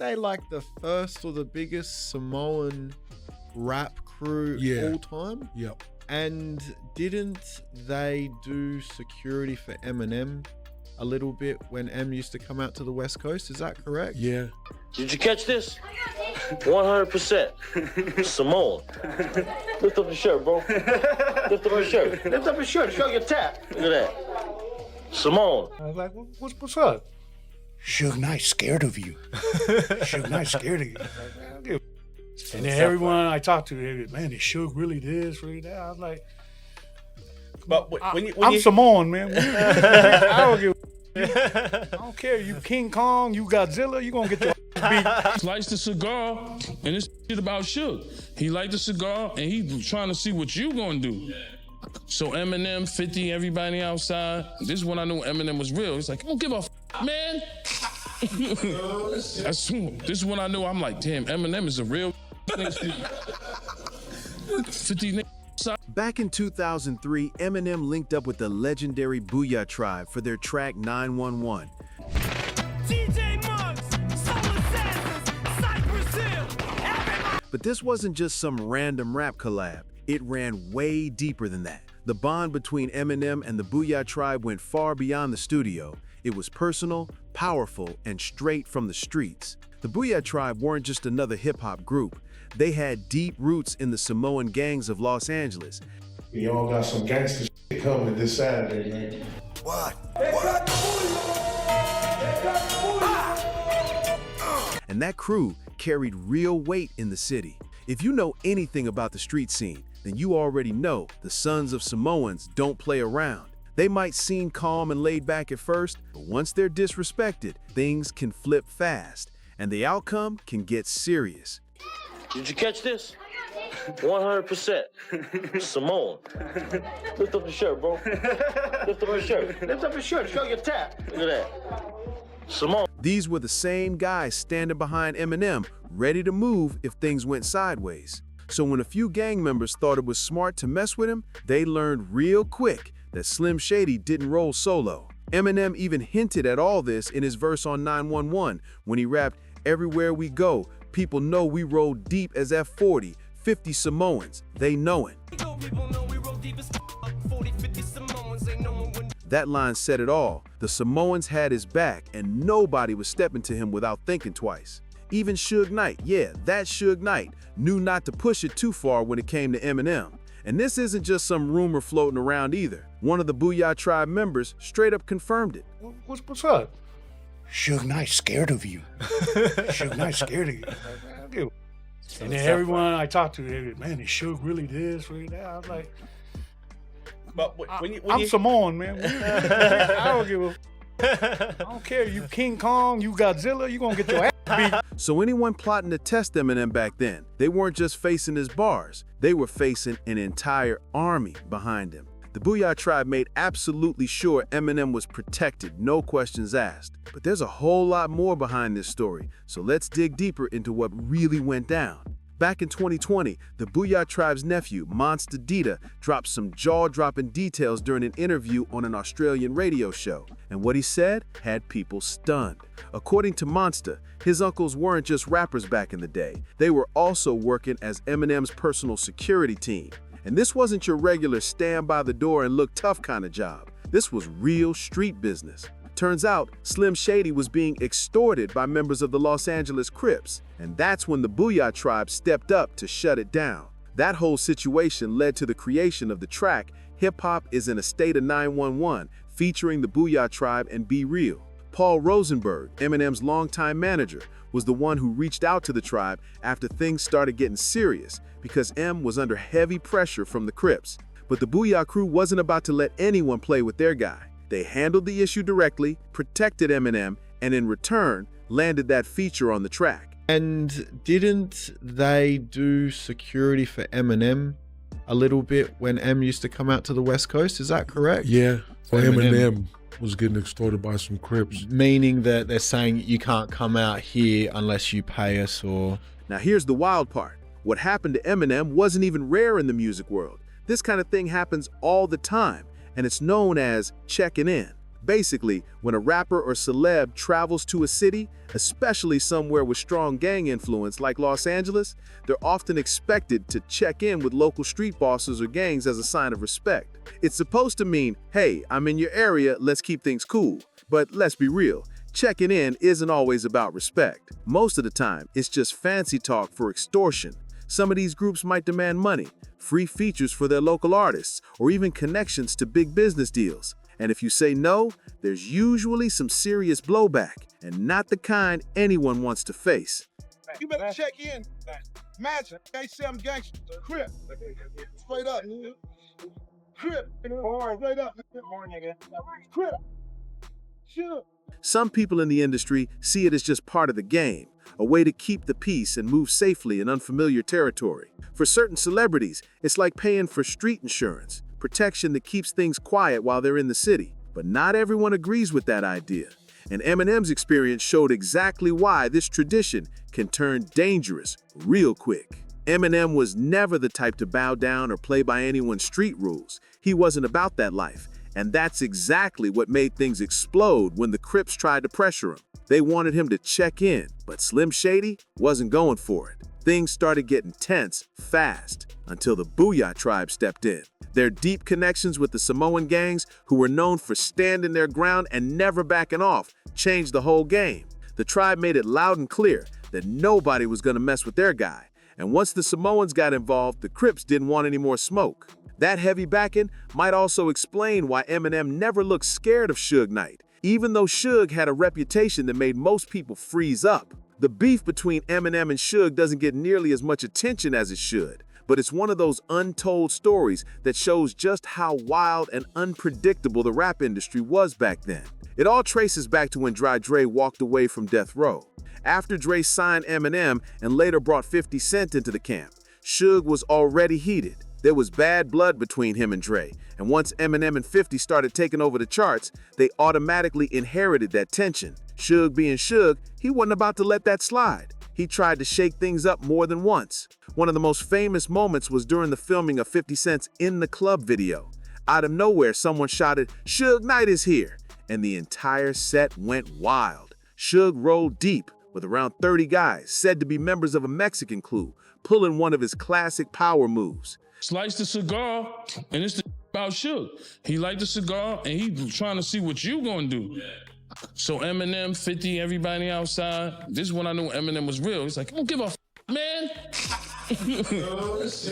they like the first or the biggest Samoan rap crew all time? Yep. And didn't they do security for Eminem a little bit when M used to come out to the West Coast? Is that correct? Yeah. Did you catch this? 100% Samoan. Lift up the shirt, bro. Lift up your shirt. Lift up your shirt. Show your tap. Look at that. Samoan. I was like, what's up? Suge Knight scared of you. Suge Knight scared of you. And then everyone I talked to, man, is Suge really this, really that? I was like, but I'm Samoan, man. I don't give I don't care. You King Kong, you Godzilla, you gonna get your beat. He likes the cigar, and it's shit about Suge. He liked the cigar, and he trying to see what you gonna do. So Eminem, 50, everybody outside. This is when I knew Eminem was real. He's like, I don't give a f***, man. This is when I knew, I'm like, damn, Eminem is a real 50 niggas. Back in 2003, Eminem linked up with the legendary Booya tribe for their track 911. But this wasn't just some random rap collab. It ran way deeper than that. The bond between Eminem and the Booya tribe went far beyond the studio. It was personal, powerful, and straight from the streets. The Booya tribe weren't just another hip-hop group. They had deep roots in the Samoan gangs of Los Angeles. We all got some gangster shit coming this Saturday, man. What? And that crew carried real weight in the city. If you know anything about the street scene, then you already know the sons of Samoans don't play around. They might seem calm and laid back at first, but once they're disrespected, things can flip fast, and the outcome can get serious. Did you catch this? 100% Samoan. Lift up the shirt, bro. Lift up your shirt. Lift up your shirt. Show your tap. Look at that. Samoan. These were the same guys standing behind Eminem, ready to move if things went sideways. So when a few gang members thought it was smart to mess with him, they learned real quick that Slim Shady didn't roll solo. Eminem even hinted at all this in his verse on 911 when he rapped, "Everywhere we go, people know we roll deep as F40, 50 Samoans, they know it." That line said it all. The Samoans had his back, and nobody was stepping to him without thinking twice. Even Suge Knight, yeah, that Suge Knight, knew not to push it too far when it came to Eminem. And this isn't just some rumor floating around either. One of the Booya tribe members straight up confirmed it. What's up? Suge Knight scared of you. Suge Knight scared of you. And then everyone I talked to, man, is Suge really this, really that? I was like, but I'm Samoan, man. I don't give a I don't care. You King Kong, you Godzilla, you gonna get your ass beat. So anyone plotting to test Eminem back then, they weren't just facing his bars. They were facing an entire army behind him. The Booya tribe made absolutely sure Eminem was protected, no questions asked. But there's a whole lot more behind this story, so let's dig deeper into what really went down. Back in 2020, the Booya tribe's nephew, Monster Dita, dropped some jaw-dropping details during an interview on an Australian radio show. And what he said had people stunned. According to Monster, his uncles weren't just rappers back in the day. They were also working as Eminem's personal security team. And this wasn't your regular stand by the door and look tough kind of job. This was real street business. Turns out, Slim Shady was being extorted by members of the Los Angeles Crips, and that's when the Booya tribe stepped up to shut it down. That whole situation led to the creation of the track Hip Hop is in a State of 911, featuring the Booya tribe and Be Real. Paul Rosenberg, Eminem's longtime manager, was the one who reached out to the tribe after things started getting serious because M was under heavy pressure from the Crips. But the Booya crew wasn't about to let anyone play with their guy. They handled the issue directly, protected Eminem, and in return, landed that feature on the track. And didn't they do security for Eminem a little bit when M used to come out to the West Coast? Is that correct? Yeah, Eminem was getting extorted by some Crips. Meaning that they're saying you can't come out here unless you pay us or... Now here's the wild part. What happened to Eminem wasn't even rare in the music world. This kind of thing happens all the time, and it's known as checking in. Basically, when a rapper or celeb travels to a city, especially somewhere with strong gang influence like Los Angeles, they're often expected to check in with local street bosses or gangs as a sign of respect. It's supposed to mean, hey, I'm in your area, let's keep things cool. But let's be real, checking in isn't always about respect. Most of the time, it's just fancy talk for extortion. Some of these groups might demand money, free features for their local artists, or even connections to big business deals. And if you say no, there's usually some serious blowback, and not the kind anyone wants to face. You better check in. Imagine, they say I'm gangster. Crip. Straight up. Crip. Straight up. Crip. Sure. Some people in the industry see it as just part of the game, a way to keep the peace and move safely in unfamiliar territory. For certain celebrities, it's like paying for street insurance, protection that keeps things quiet while they're in the city. But not everyone agrees with that idea. And Eminem's experience showed exactly why this tradition can turn dangerous real quick. Eminem was never the type to bow down or play by anyone's street rules. He wasn't about that life. And that's exactly what made things explode when the Crips tried to pressure him. They wanted him to check in, but Slim Shady wasn't going for it. Things started getting tense fast until the Booya tribe stepped in. Their deep connections with the Samoan gangs, who were known for standing their ground and never backing off, changed the whole game. The tribe made it loud and clear that nobody was going to mess with their guy. And once the Samoans got involved, the Crips didn't want any more smoke. That heavy backing might also explain why Eminem never looked scared of Suge Knight, even though Suge had a reputation that made most people freeze up. The beef between Eminem and Suge doesn't get nearly as much attention as it should, but it's one of those untold stories that shows just how wild and unpredictable the rap industry was back then. It all traces back to when Dre walked away from Death Row. After Dre signed Eminem and later brought 50 Cent into the camp, Suge was already heated. There was bad blood between him and Dre, and once Eminem and 50 started taking over the charts, they automatically inherited that tension. Suge being Suge, he wasn't about to let that slide. He tried to shake things up more than once. One of the most famous moments was during the filming of 50 Cent's In the Club video. Out of nowhere, someone shouted, "Suge Knight is here!" And the entire set went wild. Suge rolled deep with around 30 guys, said to be members of a Mexican crew, pulling one of his classic power moves. Slice the cigar, and it's about Suge. He liked the cigar, and he trying to see what you gonna do. So Eminem, 50, everybody outside. This is when I knew Eminem was real. He's like, I don't give a man. This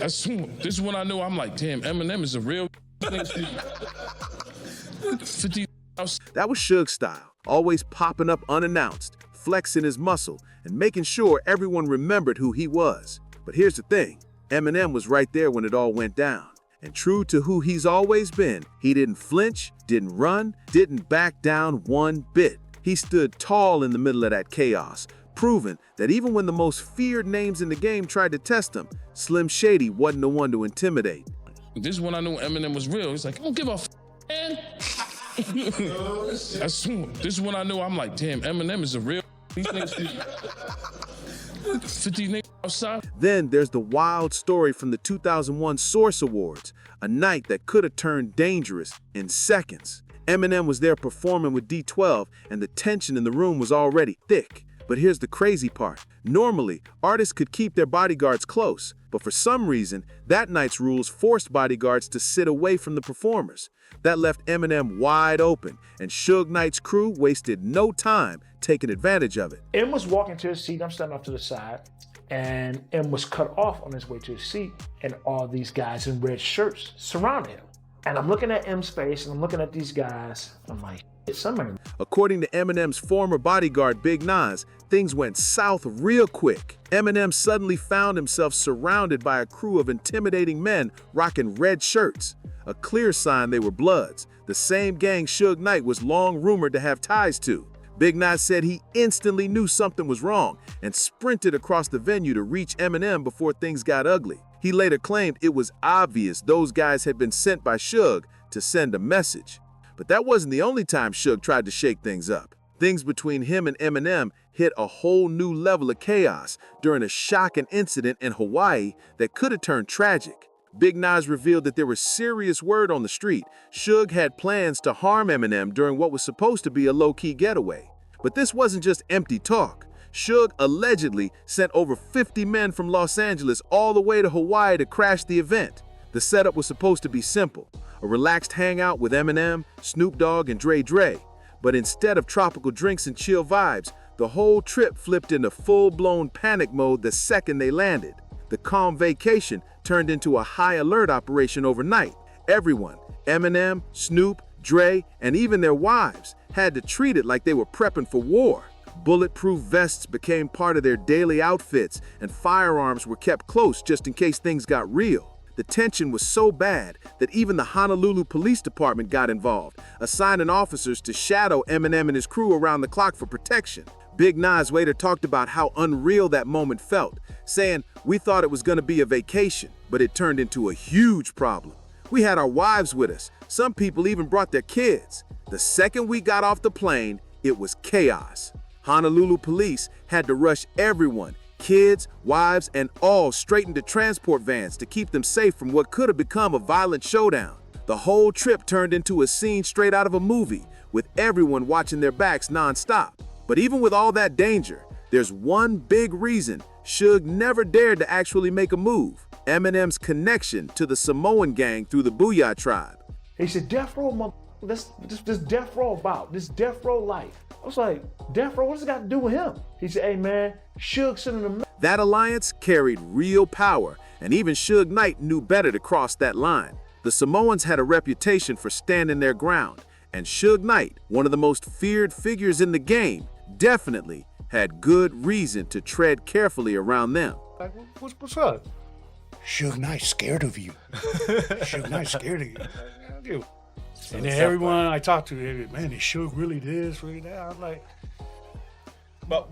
is when I knew, I'm like, damn, Eminem is a real 50 outside. That was Suge's style, always popping up unannounced, flexing his muscle, and making sure everyone remembered who he was. But here's the thing. Eminem was right there when it all went down. And true to who he's always been, he didn't flinch, didn't run, didn't back down one bit. He stood tall in the middle of that chaos, proving that even when the most feared names in the game tried to test him, Slim Shady wasn't the one to intimidate. This is when I knew Eminem was real. He's like, I don't give a man. This is when I knew, I'm like, damn, Eminem is a real 50 niggas outside. Then there's the wild story from the 2001 Source Awards, a night that could have turned dangerous in seconds. Eminem was there performing with D12, and the tension in the room was already thick. But here's the crazy part. Normally, artists could keep their bodyguards close, but for some reason, that night's rules forced bodyguards to sit away from the performers. That left Eminem wide open, and Suge Knight's crew wasted no time taking advantage of it. M was walking to his seat, I'm standing off to the side, and M was cut off on his way to his seat, and all these guys in red shirts surrounded him. And I'm looking at M's face, and I'm looking at these guys, I'm like, somebody. According to Eminem's former bodyguard, Big Nas, things went south real quick. Eminem suddenly found himself surrounded by a crew of intimidating men rocking red shirts, a clear sign they were Bloods, the same gang Suge Knight was long rumored to have ties to. Big Nas said he instantly knew something was wrong and sprinted across the venue to reach Eminem before things got ugly. He later claimed it was obvious those guys had been sent by Suge to send a message. But that wasn't the only time Suge tried to shake things up. Things between him and Eminem hit a whole new level of chaos during a shocking incident in Hawaii that could have turned tragic. Big Nas revealed that there was serious word on the street. Suge had plans to harm Eminem during what was supposed to be a low-key getaway. But this wasn't just empty talk. Suge allegedly sent over 50 men from Los Angeles all the way to Hawaii to crash the event. The setup was supposed to be simple, a relaxed hangout with Eminem, Snoop Dogg, and Dre. But instead of tropical drinks and chill vibes, the whole trip flipped into full-blown panic mode the second they landed. The calm vacation turned into a high-alert operation overnight. Everyone, Eminem, Snoop, Dre, and even their wives, had to treat it like they were prepping for war. Bulletproof vests became part of their daily outfits, and firearms were kept close just in case things got real. The tension was so bad that even the Honolulu Police Department got involved, assigning officers to shadow Eminem and his crew around the clock for protection. Big Nas later talked about how unreal that moment felt, saying, "We thought it was going to be a vacation, but it turned into a huge problem. We had our wives with us. Some people even brought their kids. The second we got off the plane, it was chaos. Honolulu police had to rush everyone, kids, wives, and all straight into transport vans to keep them safe from what could have become a violent showdown. The whole trip turned into a scene straight out of a movie, with everyone watching their backs nonstop. But even with all that danger, there's one big reason Suge never dared to actually make a move: Eminem's connection to the Samoan gang through the Booya tribe." He said, "Death row, this death row about, this death row life." I was like, "Death row, what's it got to do with him?" He said, "Hey man, Suge sending him." That alliance carried real power, and even Suge Knight knew better to cross that line. The Samoans had a reputation for standing their ground, and Suge Knight, one of the most feared figures in the game, definitely had good reason to tread carefully around them. Like, what's up? Suge Knight scared of you. Suge Knight scared of you. And then everyone I talked to, man, is Suge really this, really that? I was like, But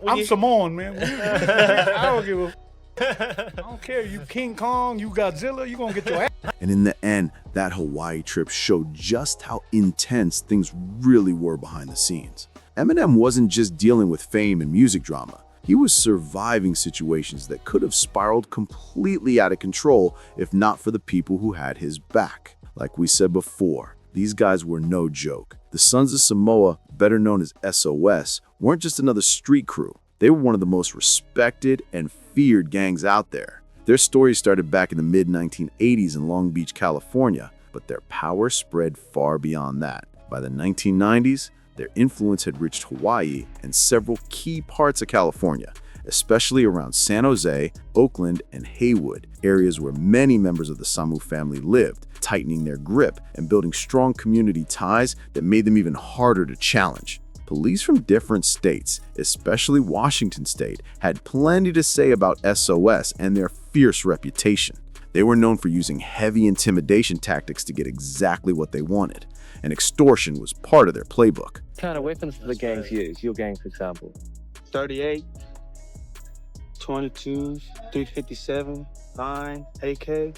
I'm Samoan, man. I don't give a. I don't care. You King Kong, you Godzilla, you gonna get your ass. And in the end, that Hawaii trip showed just how intense things really were behind the scenes. Eminem wasn't just dealing with fame and music drama. He was surviving situations that could have spiraled completely out of control if not for the people who had his back. Like we said before, these guys were no joke. The Sons of Samoa, better known as SOS, weren't just another street crew. They were one of the most respected and feared gangs out there. Their story started back in the mid-1980s in Long Beach, California, but their power spread far beyond that. By the 1990s, their influence had reached Hawaii and several key parts of California, especially around San Jose, Oakland, and Haywood, areas where many members of the Samoa family lived, tightening their grip and building strong community ties that made them even harder to challenge. Police from different states, especially Washington State, had plenty to say about SOS and their fierce reputation. They were known for using heavy intimidation tactics to get exactly what they wanted, and extortion was part of their playbook. What kind of weapons do the gangs use? Your gang, for example. 38, 22s, 357, 9, AKs.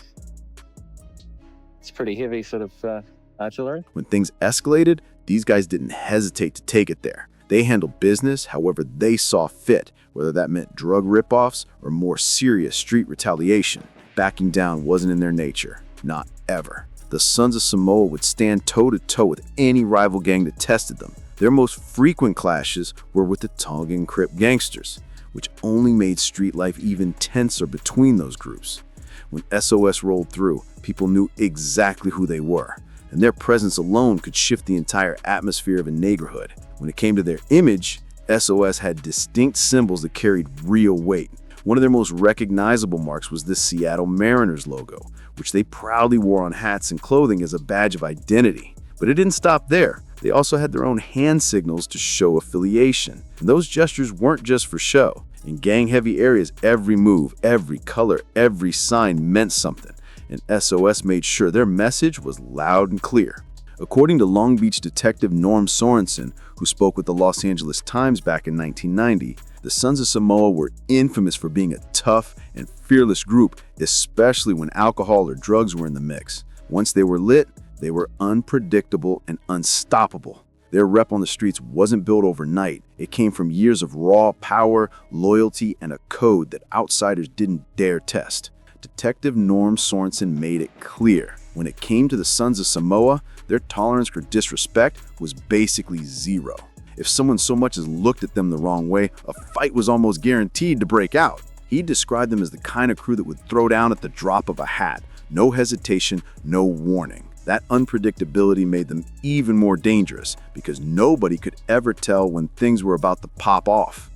It's pretty heavy sort of artillery. When things escalated, these guys didn't hesitate to take it there. They handled business however they saw fit, whether that meant drug ripoffs or more serious street retaliation. Backing down wasn't in their nature, not ever. The Sons of Samoa would stand toe-to-toe with any rival gang that tested them. Their most frequent clashes were with the Tongan Crip gangsters, which only made street life even tenser between those groups. When SOS rolled through, people knew exactly who they were, and their presence alone could shift the entire atmosphere of a neighborhood. When it came to their image, SOS had distinct symbols that carried real weight. One of their most recognizable marks was the Seattle Mariners logo, which they proudly wore on hats and clothing as a badge of identity. But it didn't stop there. They also had their own hand signals to show affiliation. And those gestures weren't just for show. In gang-heavy areas, every move, every color, every sign meant something, and SOS made sure their message was loud and clear. According to Long Beach detective Norm Sorensen, who spoke with the Los Angeles Times back in 1990, the Sons of Samoa were infamous for being a tough and fearless group, especially when alcohol or drugs were in the mix. Once they were lit, they were unpredictable and unstoppable. Their rep on the streets wasn't built overnight. It came from years of raw power, loyalty, and a code that outsiders didn't dare test. Detective Norm Sorensen made it clear. When it came to the Sons of Samoa, their tolerance for disrespect was basically zero. If someone so much as looked at them the wrong way, a fight was almost guaranteed to break out. He described them as the kind of crew that would throw down at the drop of a hat. No hesitation, no warning. That unpredictability made them even more dangerous because nobody could ever tell when things were about to pop off.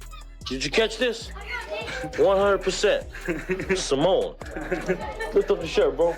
Did you catch this? 100%. Samoan. Lift up your shirt, bro.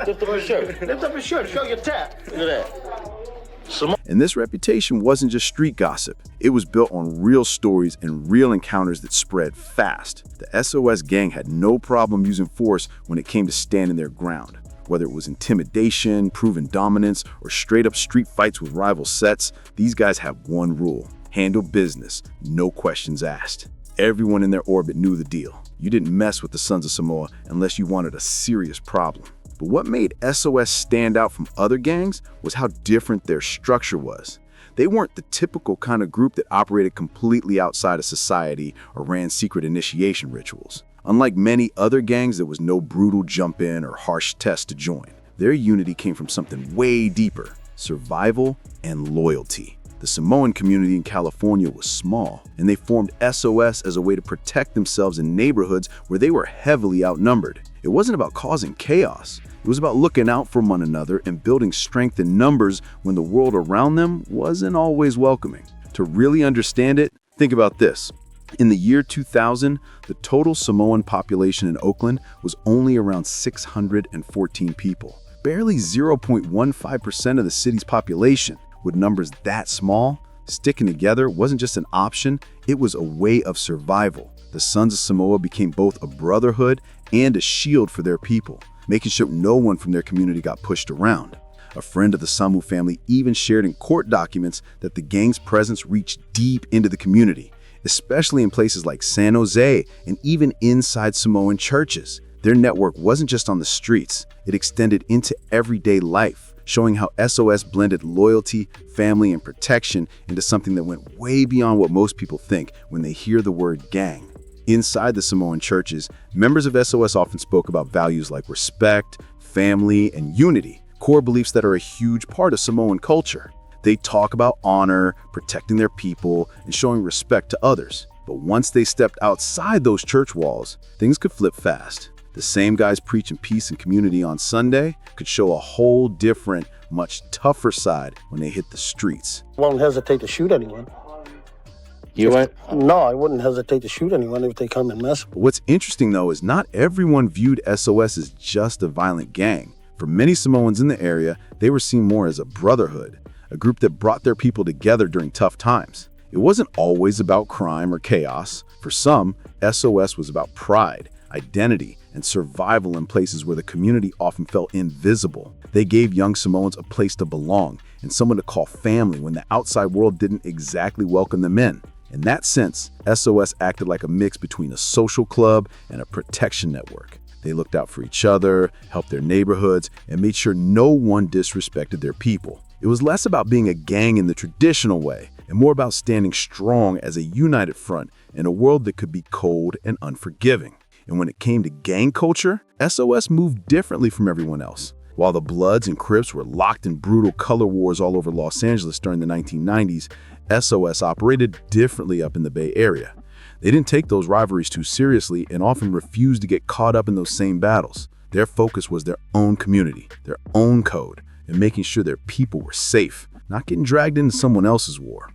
Lift up your shirt. Lift up your shirt. Show your tap. Look at that. And this reputation wasn't just street gossip. It was built on real stories and real encounters that spread fast. The SOS gang had no problem using force when it came to standing their ground. Whether it was intimidation, proven dominance, or straight-up street fights with rival sets, these guys have one rule: handle business, no questions asked. Everyone in their orbit knew the deal. You didn't mess with the Sons of Samoa unless you wanted a serious problem. But what made SOS stand out from other gangs was how different their structure was. They weren't the typical kind of group that operated completely outside of society or ran secret initiation rituals. Unlike many other gangs, there was no brutal jump-in or harsh test to join. Their unity came from something way deeper: survival and loyalty. The Samoan community in California was small, and they formed SOS as a way to protect themselves in neighborhoods where they were heavily outnumbered. It wasn't about causing chaos. It was about looking out for one another and building strength in numbers when the world around them wasn't always welcoming. To really understand it, think about this. In the year 2000, the total Samoan population in Oakland was only around 614 people, barely 0.15% of the city's population. With numbers that small, sticking together wasn't just an option, it was a way of survival. The Sons of Samoa became both a brotherhood and a shield for their people, making sure no one from their community got pushed around. A friend of the Samu family even shared in court documents that the gang's presence reached deep into the community, especially in places like San Jose and even inside Samoan churches. Their network wasn't just on the streets, it extended into everyday life, showing how SOS blended loyalty, family, and protection into something that went way beyond what most people think when they hear the word gang. Inside the Samoan churches, members of SOS often spoke about values like respect, family, and unity, core beliefs that are a huge part of Samoan culture. They talk about honor, protecting their people, and showing respect to others. But once they stepped outside those church walls, things could flip fast. The same guys preaching peace and community on Sunday could show a whole different, much tougher side when they hit the streets. Won't hesitate to shoot anyone. You won't? No, I wouldn't hesitate to shoot anyone if they come and mess. But what's interesting, though, is not everyone viewed SOS as just a violent gang. For many Samoans in the area, they were seen more as a brotherhood, a group that brought their people together during tough times. It wasn't always about crime or chaos. For some, SOS was about pride, identity, and survival in places where the community often felt invisible. They gave young Samoans a place to belong and someone to call family when the outside world didn't exactly welcome them in. In that sense, SOS acted like a mix between a social club and a protection network. They looked out for each other, helped their neighborhoods, and made sure no one disrespected their people. It was less about being a gang in the traditional way and more about standing strong as a united front in a world that could be cold and unforgiving. And when it came to gang culture, SOS moved differently from everyone else. While the Bloods and Crips were locked in brutal color wars all over Los Angeles during the 1990s, SOS operated differently up in the Bay Area. They didn't take those rivalries too seriously and often refused to get caught up in those same battles. Their focus was their own community, their own code, and making sure their people were safe, not getting dragged into someone else's war.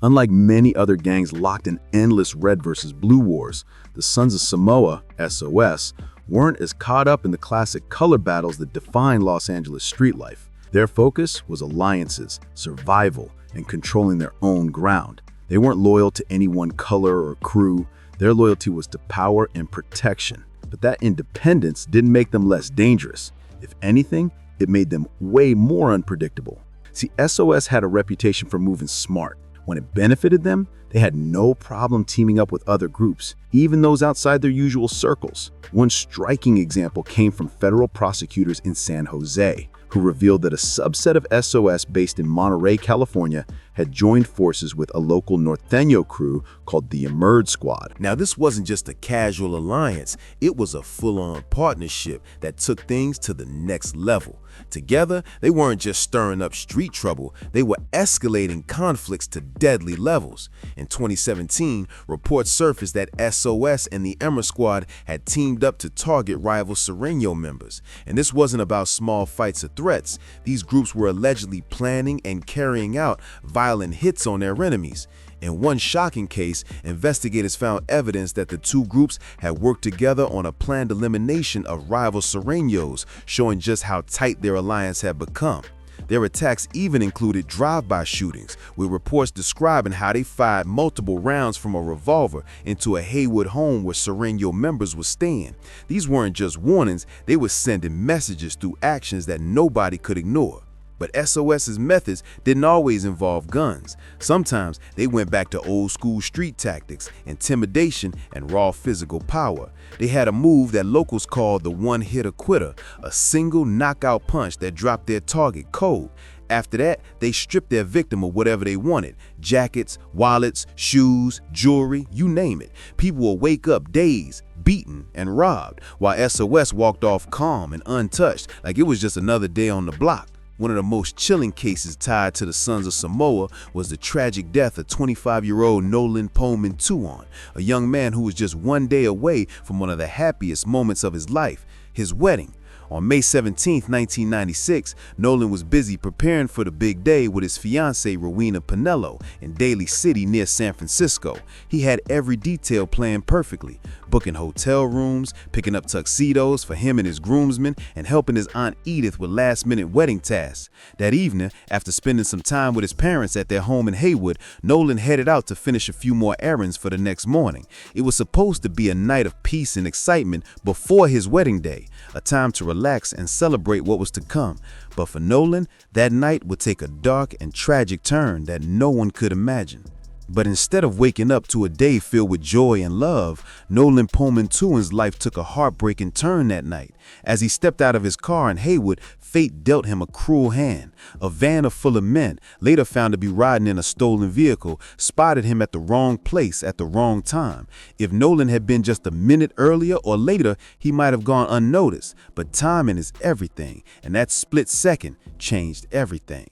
Unlike many other gangs locked in endless red versus blue wars, the Sons of Samoa, SOS, weren't as caught up in the classic color battles that define Los Angeles street life. Their focus was alliances, survival, and controlling their own ground. They weren't loyal to any one color or crew. Their loyalty was to power and protection. But that independence didn't make them less dangerous. If anything, it made them way more unpredictable. See, SOS had a reputation for moving smart. When it benefited them, they had no problem teaming up with other groups, even those outside their usual circles. One striking example came from federal prosecutors in San Jose, who revealed that a subset of SOS based in Monterey, California, had joined forces with a local Norteño crew called the Emerge Squad. Now, this wasn't just a casual alliance, it was a full-on partnership that took things to the next level. Together, they weren't just stirring up street trouble, they were escalating conflicts to deadly levels. In 2017, reports surfaced that SOS and the Emerge Squad had teamed up to target rival Sureño members. And this wasn't about small fights or threats. These groups were allegedly planning and carrying out violent hits on their enemies. In one shocking case, investigators found evidence that the two groups had worked together on a planned elimination of rival Sureños, showing just how tight their alliance had become. Their attacks even included drive-by shootings, with reports describing how they fired multiple rounds from a revolver into a Haywood home where Sureño members were staying. These weren't just warnings, they were sending messages through actions that nobody could ignore. But SOS's methods didn't always involve guns. Sometimes they went back to old-school street tactics, intimidation, and raw physical power. They had a move that locals called the one-hitter quitter, a single knockout punch that dropped their target cold. After that, they stripped their victim of whatever they wanted: jackets, wallets, shoes, jewelry, you name it. People will wake up dazed, beaten, and robbed, while SOS walked off calm and untouched, like it was just another day on the block. One of the most chilling cases tied to the Sons of Samoa was the tragic death of 25-year-old Nolan Pullman Tuon, a young man who was just one day away from one of the happiest moments of his life, his wedding. On May 17, 1996, Nolan was busy preparing for the big day with his fiancée Rowena Pinello in Daly City near San Francisco. He had every detail planned perfectly, booking hotel rooms, picking up tuxedos for him and his groomsmen, and helping his Aunt Edith with last-minute wedding tasks. That evening, after spending some time with his parents at their home in Haywood, Nolan headed out to finish a few more errands for the next morning. It was supposed to be a night of peace and excitement before his wedding day, a time to relax and celebrate what was to come. But for Nolan, that night would take a dark and tragic turn that no one could imagine. But instead of waking up to a day filled with joy and love, Nolan Pullman Tuon's life took a heartbreaking turn that night. As he stepped out of his car in Haywood, fate dealt him a cruel hand. A van full of men, later found to be riding in a stolen vehicle, spotted him at the wrong place at the wrong time. If Nolan had been just a minute earlier or later, he might have gone unnoticed. But timing is everything, and that split second changed everything.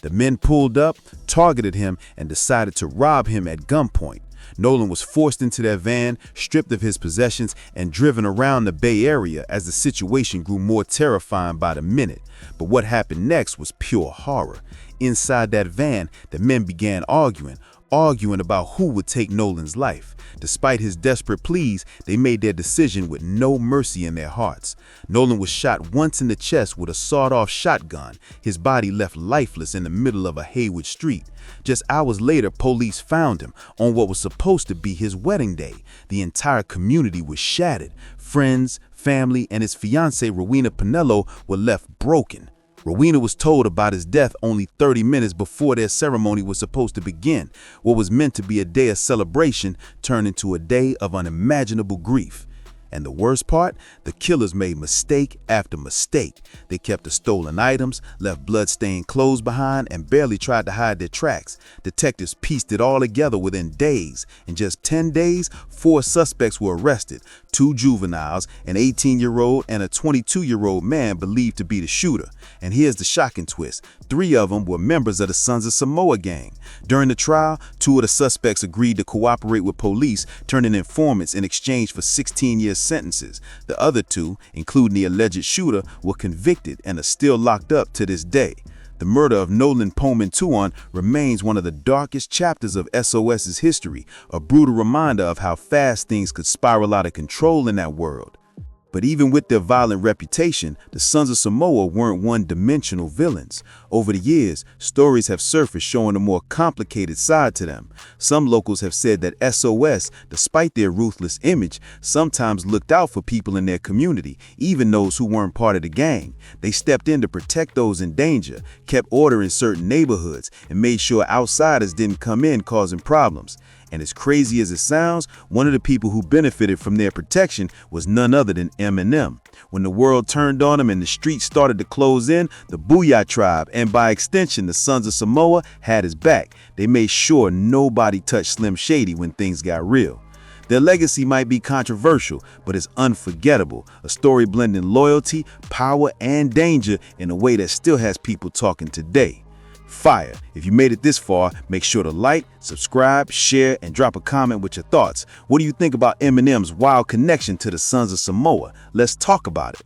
The men pulled up, targeted him, and decided to rob him at gunpoint. Nolan was forced into their van, stripped of his possessions, and driven around the Bay Area as the situation grew more terrifying by the minute. But what happened next was pure horror. Inside that van, the men began arguing about who would take Nolan's life. Despite his desperate pleas, they made their decision with no mercy in their hearts. Nolan was shot once in the chest with a sawed-off shotgun, his body left lifeless in the middle of a Haywood street. Just hours later, police found him on what was supposed to be his wedding day. The entire community was shattered. Friends, family, and his fiancée Rowena Pinello were left broken. Rowena was told about his death only 30 minutes before their ceremony was supposed to begin. What was meant to be a day of celebration turned into a day of unimaginable grief. And the worst part, the killers made mistake after mistake. They kept the stolen items, left blood-stained clothes behind, and barely tried to hide their tracks. Detectives pieced it all together within days. In just 10 days, 4 suspects were arrested, 2 juveniles, an 18-year-old and a 22-year-old man believed to be the shooter. And here's the shocking twist. 3 of them were members of the Sons of Samoa gang. During the trial, 2 of the suspects agreed to cooperate with police, turning informants in exchange for 16-year sentences. The other 2, including the alleged shooter, were convicted and are still locked up to this day. The murder of Nolan Pullman Tuon remains one of the darkest chapters of SOS's history, a brutal reminder of how fast things could spiral out of control in that world. But even with their violent reputation, the Sons of Samoa weren't one-dimensional villains. Over the years, stories have surfaced showing a more complicated side to them. Some locals have said that SOS, despite their ruthless image, sometimes looked out for people in their community, even those who weren't part of the gang. They stepped in to protect those in danger, kept order in certain neighborhoods, and made sure outsiders didn't come in causing problems. And as crazy as it sounds, one of the people who benefited from their protection was none other than Eminem. When the world turned on him and the streets started to close in, the Booya tribe, and by extension the Sons of Samoa, had his back. They made sure nobody touched Slim Shady when things got real. Their legacy might be controversial, but it's unforgettable. A story blending loyalty, power, and danger in a way that still has people talking today. Fire. If you made it this far, make sure to like, subscribe, share, and drop a comment with your thoughts. What do you think about Eminem's wild connection to the Sons of Samoa? Let's talk about it.